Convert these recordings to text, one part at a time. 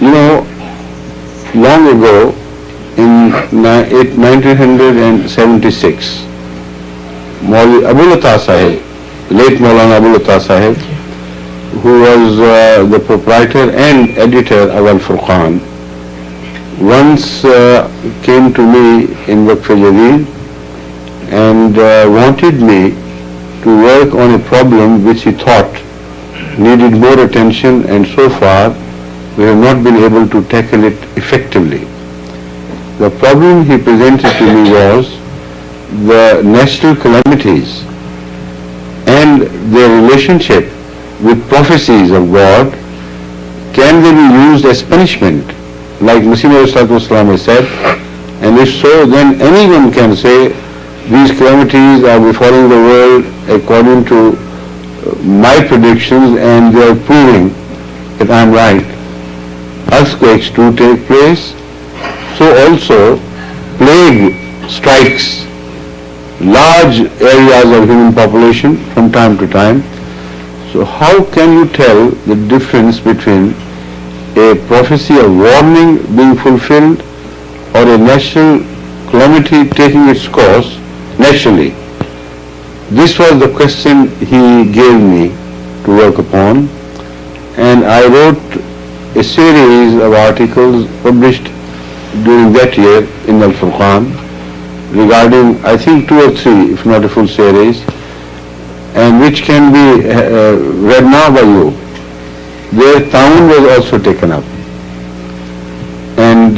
You know, long ago, in 1976, Maulvi Abul Atta Sahib, late Maulana Abul Atta Sahib, who was the proprietor and editor of Al-Furqan, once came to me in Waqf Jadid and wanted me to work on a problem which he thought needed more attention, and so far we have not been able to tackle it effectively. The problem he presented to me was the natural calamities and their relationship with prophecies of God. Can they be used as punishment, like Masih Maud has said? And if so, then anyone can say these calamities are befalling the world according to my predictions, and they are proving that I am right. Earthquakes do take place, so also plague strikes large areas of human population from time to time. So how can you tell the difference between a prophecy of warning being fulfilled or a natural calamity taking its course naturally? This was the question he gave me to work upon, and I wrote a series of articles published during that year in Al-Furqan regarding, I think, 2 or 3, if not a full series, and which can be read now by you. Their town was also taken up. And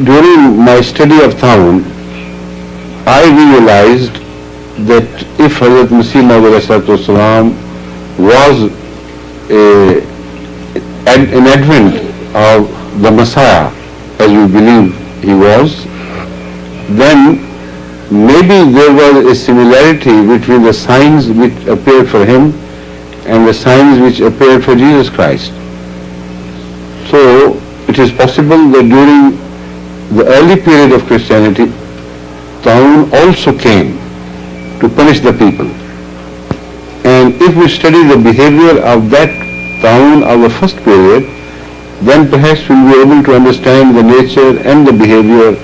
during my study of town, I realized that if Hadhrat Masih Maud was an advent of the Messiah, as we believe he was, then maybe there was a similarity between the signs which appeared for him and the signs which appeared for Jesus Christ. So it is possible that during the early period of Christianity, Taun also came to punish the people. And if we study the behavior of that Taun of the first period, then perhaps we'll be able to understand the nature and the behavior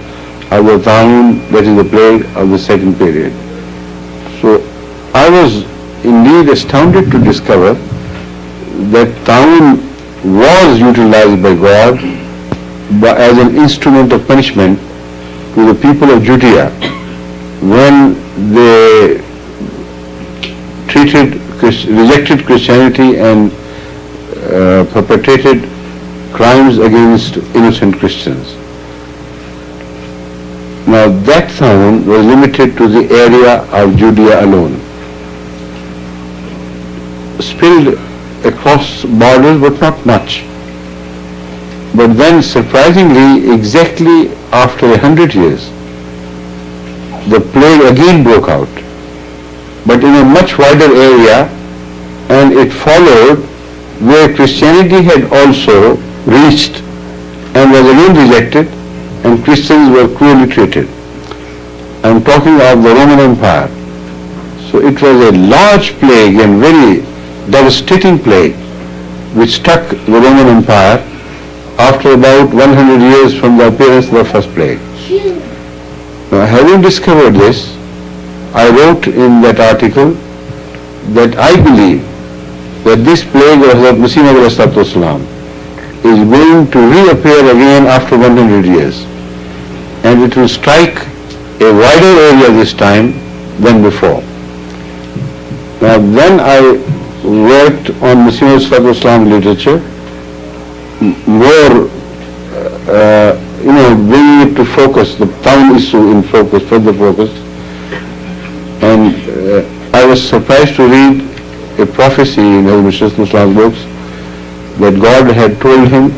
of the Taun, that is the plague of the second period. So I was indeed astounded to discover that Taun was utilized by God as an instrument of punishment to the people of Judea when they rejected Christianity and perpetrated crimes against innocent Christians. Now that Taun was limited to the area of Judea alone, spilled across borders but not much. But then surprisingly, exactly after 100 years, the plague again broke out, but in a much wider area, and it followed where Christianity had also reached and was again rejected, and Christians were cruelly treated. I am talking of the Roman Empire. So it was a large plague and very devastating plague which struck the Roman Empire after about 100 years from the appearance of the first plague. Now, having discovered this, I wrote in that article that I believe that this plague of Hadhrat Masih Maud is going to reappear again after 100 years, and it will strike a wider area this time than before. Now then I worked on Masih Maud literature, more bringing it to focus, the Taun issue in focus, further focus, and I was surprised to read a prophecy in Hadhrat Mirza's books that God had told him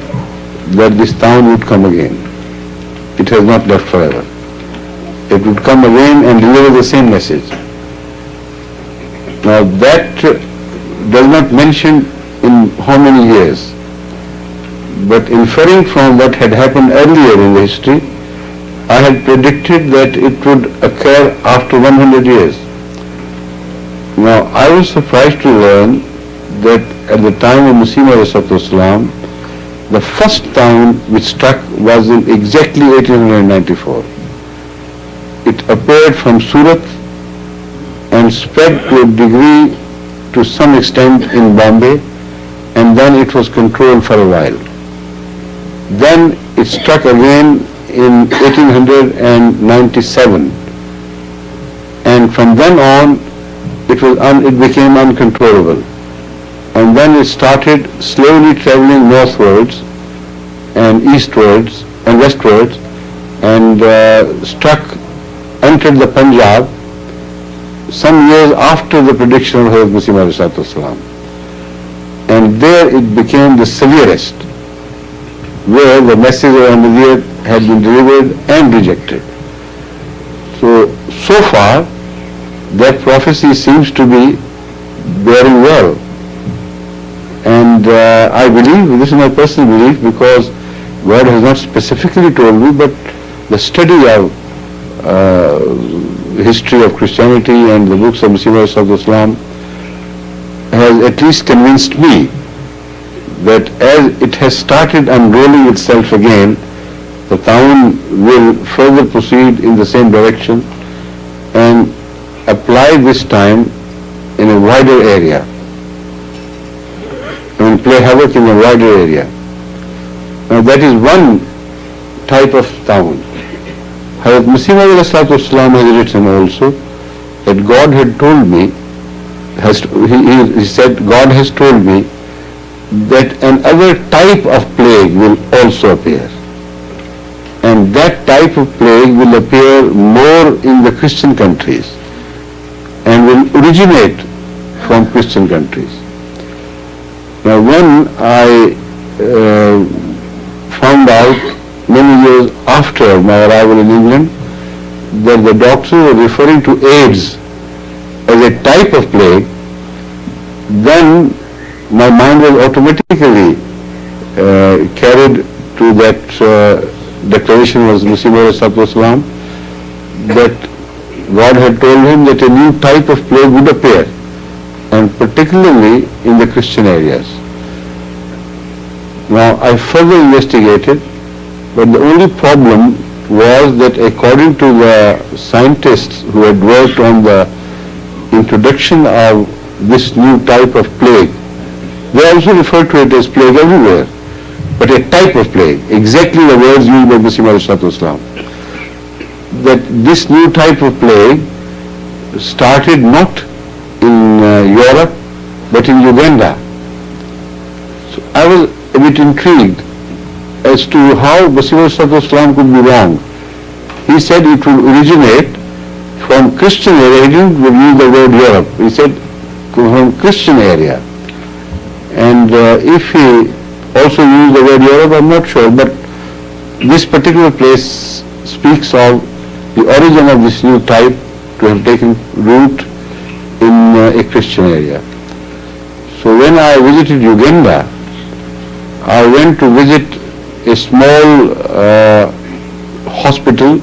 that this Taun would come again. It has not left forever. It would come again and deliver the same message. Now that does not mention in how many years, but inferring from what had happened earlier in the history, I had predicted that it would occur after 100 years. Now I was surprised to learn that at the time of Masih Maud The first town which struck was in exactly 1894. It appeared from Surat and spread to a degree to some extent in Bombay, and then it was controlled for a while. Then it struck again in 1897, and from then on it became uncontrollable. And then it started slowly traveling northwards and eastwards and westwards, and entered the Punjab some years after the prediction of Hadhrat Mirza Tahir Ahmed. And there it became the severest, where the message of Ahmadiyya had been delivered and rejected. So far, that prophecy seems to be bearing well. And I believe, this is my personal belief, because God has not specifically told me, but the study of history of Christianity and the books of Missionaries of Islam has at least convinced me that as it has started unrolling itself again, the town will further proceed in the same direction and apply this time in a wider area. And play havoc in a wider area. Now that is one type of town. Hadhrat Mirza Tahir Ahmed has written also that God had told me, he said, God has told me that another type of plague will also appear. And that type of plague will appear more in the Christian countries and will originate from Christian countries. Now when I found out many years after my arrival in England that the doctors were referring to AIDS as a type of plague, then my mind was automatically carried to that declaration was Missionaries of Islam, that God had told him that a new type of plague would appear, and particularly in the Christian areas. Now I further investigated, but the only problem was that according to the scientists who had worked on the introduction of this new type of plague, they also refer to it as plague everywhere, but a type of plague, exactly the words used by Missionaries of Islam, that this new type of plague started not in Europe but in Uganda. So I was a bit intrigued as to how Missionaries of Islam could be wrong. He said it will originate from Christian area. He didn't use the word Europe. He said from Christian area. And if he also used the word Europe, I'm not sure, but this particular place speaks of the origin of this new type to have taken root in a Christian area. So when I visited Uganda, I went to visit a small hospital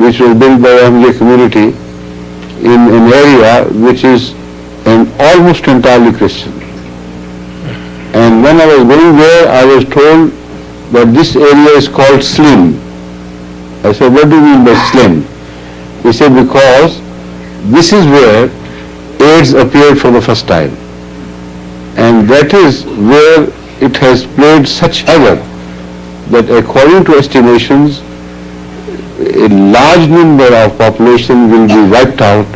which was built by the Ahmadiyya community in an area which is almost entirely Christian. And when I was going there, I was told that this area is called Slim. I said, what do you mean by Slim? He said, because this is where AIDS appeared for the first time. And that is where it has played such havoc that according to estimations, a large number of population will be wiped out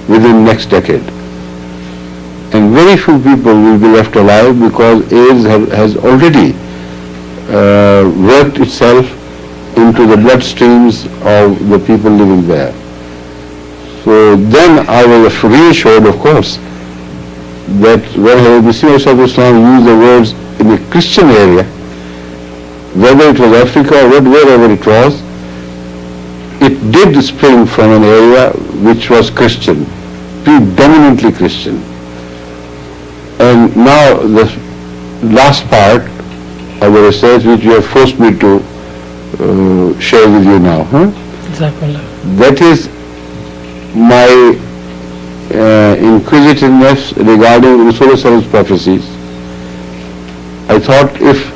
within next decade. And very few people will be left alive because AIDS has already worked itself into the bloodstreams of the people living there. So then I was reassured, of course, that when Missionaries of Islam used the words in a Christian area, whether it was Africa or wherever it was, it did spring from an area which was Christian, predominantly Christian. And now the last part of the research which you have forced me to share with you now. That is my inquisitiveness regarding Rasulullah prophecies. I thought if